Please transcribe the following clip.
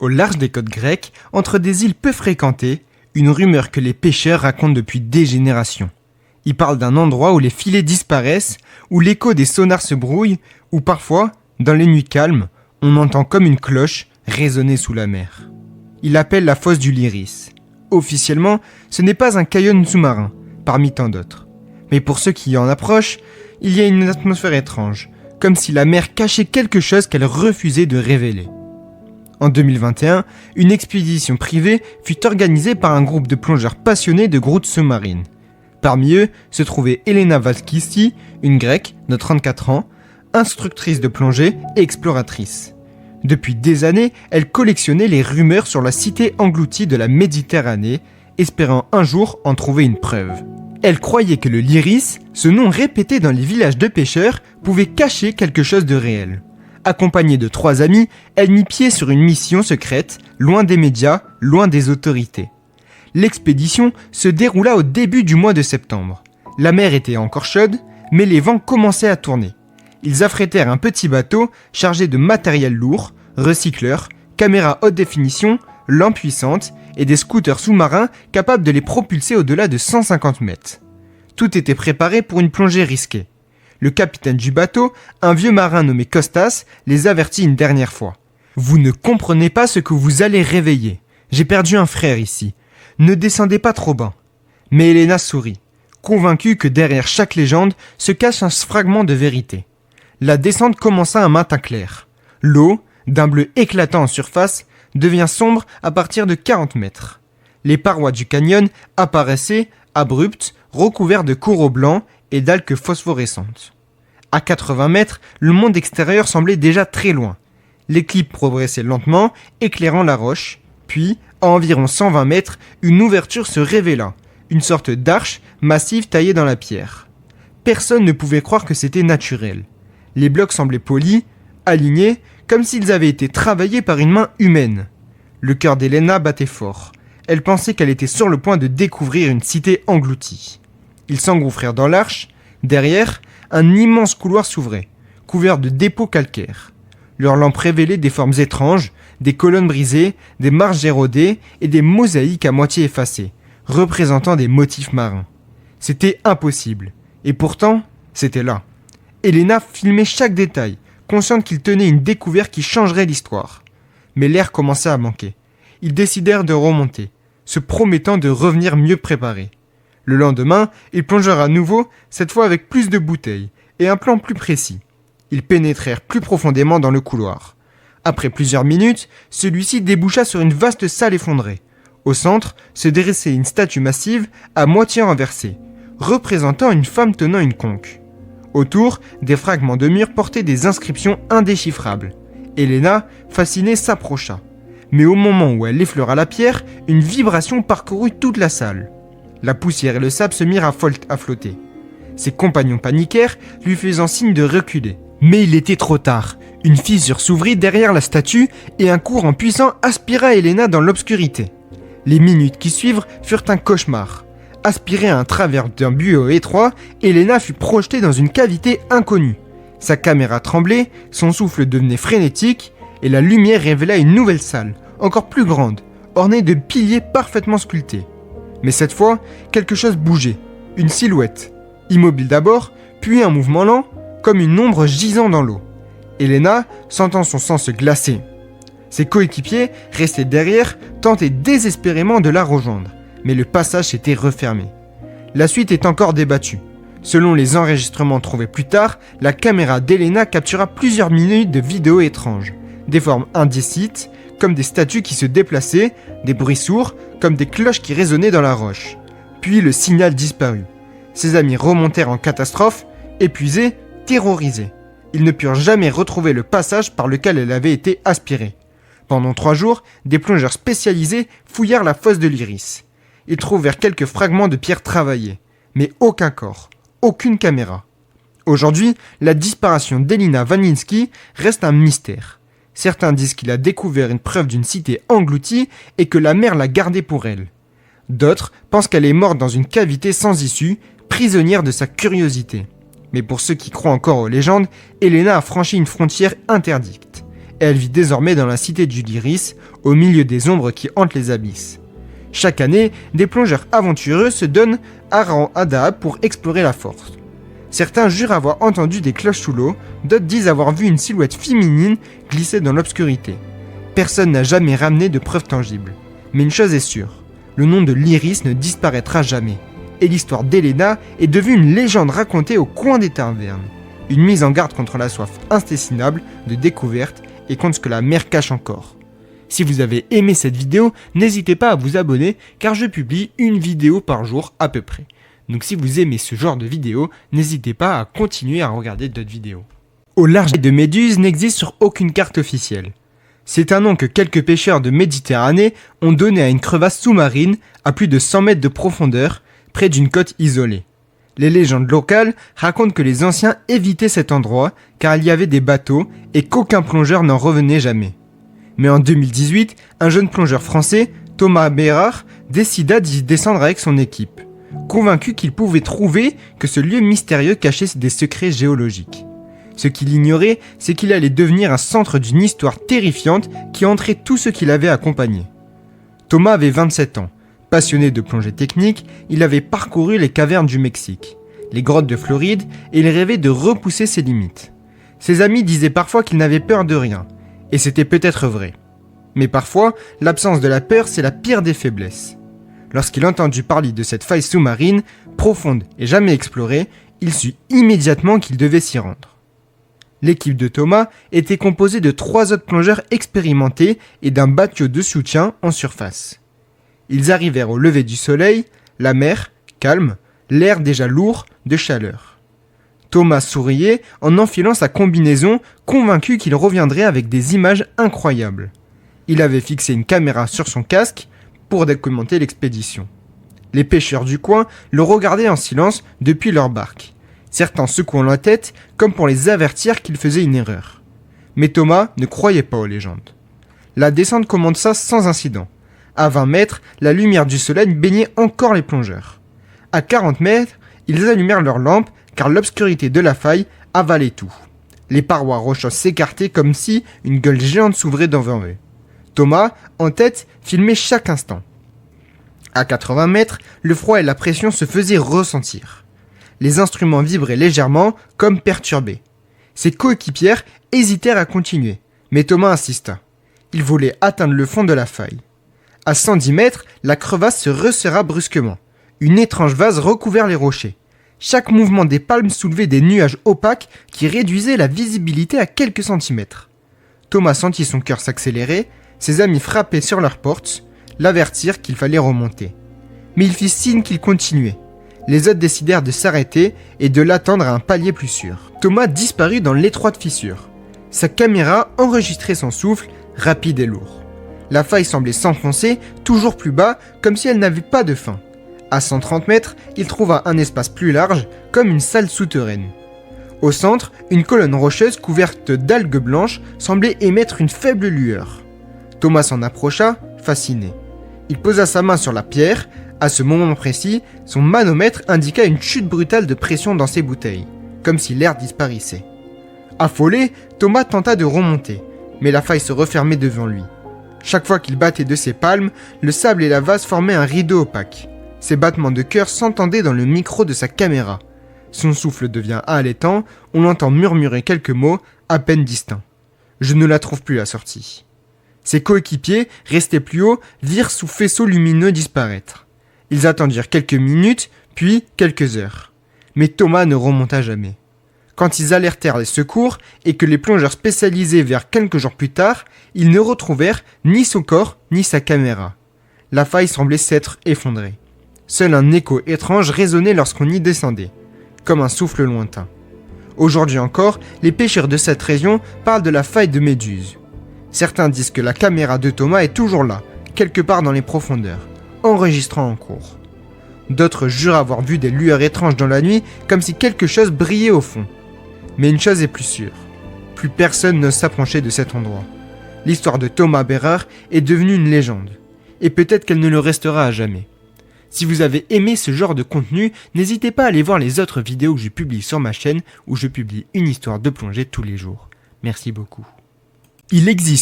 Au large des côtes grecques, entre des îles peu fréquentées, une rumeur que les pêcheurs racontent depuis des générations. Ils parlent d'un endroit où les filets disparaissent, où l'écho des sonars se brouille, où parfois, dans les nuits calmes, on entend comme une cloche résonner sous la mer. Ils l'appellent la fosse du Liris. Officiellement, ce n'est pas un caillon sous-marin, parmi tant d'autres. Mais pour ceux qui en approchent, il y a une atmosphère étrange, comme si la mer cachait quelque chose qu'elle refusait de révéler. En 2021, une expédition privée fut organisée par un groupe de plongeurs passionnés de grottes sous-marines. Parmi eux se trouvait Elena Valkissi, une grecque de 34 ans, instructrice de plongée et exploratrice. Depuis des années, elle collectionnait les rumeurs sur la cité engloutie de la Méditerranée, espérant un jour en trouver une preuve. Elle croyait que le Liris, ce nom répété dans les villages de pêcheurs, pouvait cacher quelque chose de réel. Accompagnée de 3 amis, elle mit pied sur une mission secrète, loin des médias, loin des autorités. L'expédition se déroula au début du mois de septembre. La mer était encore chaude, mais les vents commençaient à tourner. Ils affrétèrent un petit bateau chargé de matériel lourd, recycleurs, caméras haute définition, lampes puissantes et des scooters sous-marins capables de les propulser au-delà de 150 mètres. Tout était préparé pour une plongée risquée. Le capitaine du bateau, un vieux marin nommé Costas, les avertit une dernière fois. « Vous ne comprenez pas ce que vous allez réveiller. J'ai perdu un frère ici. Ne descendez pas trop bas. » Mais Elena sourit, convaincue que derrière chaque légende se cache un fragment de vérité. La descente commença un matin clair. L'eau, d'un bleu éclatant en surface, devient sombre à partir de 40 mètres. Les parois du canyon apparaissaient, abruptes, recouvertes de coraux blancs et d'algues phosphorescentes. À 80 mètres, le monde extérieur semblait déjà très loin. L'éclipse progressait lentement, éclairant la roche, puis, à environ 120 mètres, une ouverture se révéla, une sorte d'arche massive taillée dans la pierre. Personne ne pouvait croire que c'était naturel. Les blocs semblaient polis, alignés, comme s'ils avaient été travaillés par une main humaine. Le cœur d'Elena battait fort. Elle pensait qu'elle était sur le point de découvrir une cité engloutie. Ils s'engouffrèrent dans l'arche. Derrière, un immense couloir s'ouvrait, couvert de dépôts calcaires. Leurs lampes révélaient des formes étranges, des colonnes brisées, des marches érodées et des mosaïques à moitié effacées, représentant des motifs marins. C'était impossible. Et pourtant, c'était là. Elena filmait chaque détail, consciente qu'il tenait une découverte qui changerait l'histoire. Mais l'air commençait à manquer. Ils décidèrent de remonter, se promettant de revenir mieux préparés. Le lendemain, ils plongèrent à nouveau, cette fois avec plus de bouteilles et un plan plus précis. Ils pénétrèrent plus profondément dans le couloir. Après plusieurs minutes, celui-ci déboucha sur une vaste salle effondrée. Au centre se dressait une statue massive à moitié renversée, représentant une femme tenant une conque. Autour, des fragments de murs portaient des inscriptions indéchiffrables. Elena, fascinée, s'approcha. Mais au moment où elle effleura la pierre, une vibration parcourut toute la salle. La poussière et le sable se mirent à flotter. Ses compagnons paniquèrent, lui faisant signe de reculer. Mais il était trop tard. Une fissure s'ouvrit derrière la statue et un courant puissant aspira Elena dans l'obscurité. Les minutes qui suivirent furent un cauchemar. Aspirée à travers d'un buyau étroit, Elena fut projetée dans une cavité inconnue. Sa caméra tremblait, son souffle devenait frénétique, et la lumière révéla une nouvelle salle, encore plus grande, ornée de piliers parfaitement sculptés. Mais cette fois, quelque chose bougeait, une silhouette. Immobile d'abord, puis un mouvement lent, comme une ombre gisant dans l'eau. Elena sentant son sang se glacer. Ses coéquipiers, restés derrière, tentaient désespérément de la rejoindre. Mais le passage s'était refermé. La suite est encore débattue. Selon les enregistrements trouvés plus tard, la caméra d'Elena captura plusieurs minutes de vidéos étranges. Des formes indécites, comme des statues qui se déplaçaient, des bruits sourds, comme des cloches qui résonnaient dans la roche. Puis le signal disparut. Ses amis remontèrent en catastrophe, épuisés, terrorisés. Ils ne purent jamais retrouver le passage par lequel elle avait été aspirée. Pendant 3 jours, des plongeurs spécialisés fouillèrent la fosse de l'Iris. Ils trouvèrent quelques fragments de pierre travaillés, mais aucun corps, aucune caméra. Aujourd'hui, la disparition d'Elena Vaninsky reste un mystère. Certains disent qu'il a découvert une preuve d'une cité engloutie et que la mer l'a gardée pour elle. D'autres pensent qu'elle est morte dans une cavité sans issue, prisonnière de sa curiosité. Mais pour ceux qui croient encore aux légendes, Elena a franchi une frontière interdite. et elle vit désormais dans la cité du Lyris, au milieu des ombres qui hantent les abysses. Chaque année, des plongeurs aventureux se donnent à rang à Dahab pour explorer la force. Certains jurent avoir entendu des cloches sous l'eau, d'autres disent avoir vu une silhouette féminine glisser dans l'obscurité. Personne n'a jamais ramené de preuves tangibles. Mais une chose est sûre, le nom de l'Iris ne disparaîtra jamais. Et l'histoire d'Elena est devenue une légende racontée au coin des tavernes. Une mise en garde contre la soif indécimable de découverte et contre ce que la mer cache encore. Si vous avez aimé cette vidéo, n'hésitez pas à vous abonner car je publie une vidéo par jour à peu près. Donc si vous aimez ce genre de vidéo, n'hésitez pas à continuer à regarder d'autres vidéos. Au large de Méduse n'existe sur aucune carte officielle. C'est un nom que quelques pêcheurs de Méditerranée ont donné à une crevasse sous-marine à plus de 100 mètres de profondeur, près d'une côte isolée. Les légendes locales racontent que les anciens évitaient cet endroit car il y avait des bateaux et qu'aucun plongeur n'en revenait jamais. Mais en 2018, un jeune plongeur français, Thomas Bérard, décida d'y descendre avec son équipe, convaincu qu'il pouvait trouver que ce lieu mystérieux cachait des secrets géologiques. Ce qu'il ignorait, c'est qu'il allait devenir un centre d'une histoire terrifiante qui entrait tous ceux qui l'avaient accompagné. Thomas avait 27 ans. Passionné de plongée technique, il avait parcouru les cavernes du Mexique, les grottes de Floride et il rêvait de repousser ses limites. Ses amis disaient parfois qu'il n'avait peur de rien, et c'était peut-être vrai. Mais parfois, l'absence de la peur, c'est la pire des faiblesses. Lorsqu'il entendit parler de cette faille sous-marine, profonde et jamais explorée, il sut immédiatement qu'il devait s'y rendre. L'équipe de Thomas était composée de 3 autres plongeurs expérimentés et d'un bateau de soutien en surface. Ils arrivèrent au lever du soleil, la mer, calme, l'air déjà lourd de chaleur. Thomas souriait en enfilant sa combinaison, convaincu qu'il reviendrait avec des images incroyables. Il avait fixé une caméra sur son casque pour documenter l'expédition. Les pêcheurs du coin le regardaient en silence depuis leur barque, certains secouant la tête comme pour les avertir qu'ils faisaient une erreur. Mais Thomas ne croyait pas aux légendes. La descente commença sans incident. À 20 mètres, la lumière du soleil baignait encore les plongeurs. À 40 mètres, ils allumèrent leurs lampes car l'obscurité de la faille avalait tout. Les parois rocheuses s'écartaient comme si une gueule géante s'ouvrait devant eux. Thomas, en tête, filmait chaque instant. À 80 mètres, le froid et la pression se faisaient ressentir. Les instruments vibraient légèrement, comme perturbés. Ses coéquipières hésitèrent à continuer, mais Thomas insista. Il voulait atteindre le fond de la faille. À 110 mètres, la crevasse se resserra brusquement. Une étrange vase recouvert les rochers. Chaque mouvement des palmes soulevait des nuages opaques qui réduisaient la visibilité à quelques centimètres. Thomas sentit son cœur s'accélérer, ses amis frappaient sur leur porte, l'avertirent qu'il fallait remonter. Mais il fit signe qu'il continuait. Les autres décidèrent de s'arrêter et de l'attendre à un palier plus sûr. Thomas disparut dans l'étroite fissure. Sa caméra enregistrait son souffle, rapide et lourd. La faille semblait s'enfoncer toujours plus bas, comme si elle n'avait pas de fin. À 130 mètres, il trouva un espace plus large, comme une salle souterraine. Au centre, une colonne rocheuse couverte d'algues blanches semblait émettre une faible lueur. Thomas s'en approcha, fasciné. Il posa sa main sur la pierre. À ce moment précis, son manomètre indiqua une chute brutale de pression dans ses bouteilles, comme si l'air disparaissait. Affolé, Thomas tenta de remonter, mais la faille se refermait devant lui. Chaque fois qu'il battait de ses palmes, le sable et la vase formaient un rideau opaque. Ses battements de cœur s'entendaient dans le micro de sa caméra. Son souffle devient haletant, on l'entend murmurer quelques mots à peine distincts. Je ne la trouve plus la sortie. Ses coéquipiers, restés plus haut, virent sous faisceau lumineux disparaître. Ils attendirent quelques minutes, puis quelques heures. Mais Thomas ne remonta jamais. Quand ils alertèrent les secours et que les plongeurs spécialisés vinrent quelques jours plus tard, ils ne retrouvèrent ni son corps ni sa caméra. La faille semblait s'être effondrée. Seul un écho étrange résonnait lorsqu'on y descendait, comme un souffle lointain. Aujourd'hui encore, les pêcheurs de cette région parlent de la faille de Méduse. Certains disent que la caméra de Thomas est toujours là, quelque part dans les profondeurs, enregistrant en cours. D'autres jurent avoir vu des lueurs étranges dans la nuit, comme si quelque chose brillait au fond. Mais une chose est plus sûre, plus personne n'ose s'approcher de cet endroit. L'histoire de Thomas Bérard est devenue une légende, et peut-être qu'elle ne le restera à jamais. Si vous avez aimé ce genre de contenu, n'hésitez pas à aller voir les autres vidéos que je publie sur ma chaîne, où je publie une histoire de plongée tous les jours. Merci beaucoup. Il existe